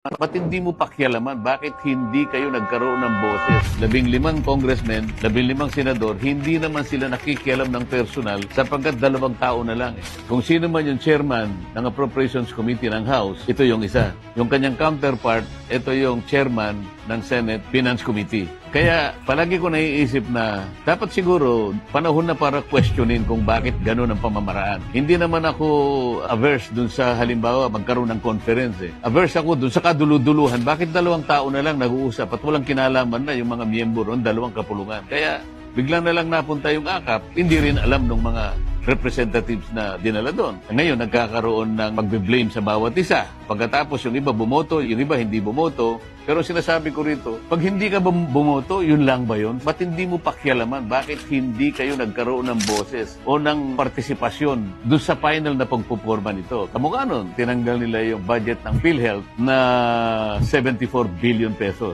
Ba't hindi mo pakialaman? Bakit hindi kayo nagkaroon ng boses? 15 congressmen, 15 senador, hindi naman sila nakikialam ng personal sapagkat 2 tao na lang. Kung sino man yung chairman ng Appropriations Committee ng House, ito yung isa. Yung kanyang counterpart, ito yung chairman ng Senate Finance Committee. Kaya palagi ko naiisip na dapat siguro panahon na para questionin kung bakit gano'n ang pamamaraan. Hindi naman ako averse dun sa halimbawa magkaroon ng conference. Averse ako dun sa kaduluduluhan. Bakit 2 tao na lang nag-uusap at walang kinalaman na yung mga miyembro ng 2 kapulungan. Kaya biglang na lang napunta yung AKAP, hindi rin alam ng mga representatives na dinala doon. Ngayon, nagkakaroon ng magbe-blame sa bawat isa. Pagkatapos, yung iba bumoto, yung iba hindi bumoto. Pero sinasabi ko rito, pag hindi ka bumoto, yun lang ba yun? Ba't hindi mo pakialaman? Bakit hindi kayo nagkaroon ng boses o ng partisipasyon doon sa final na pagpuporma nito? Kamukha nun, tinanggal nila yung budget ng PhilHealth na 74 billion pesos.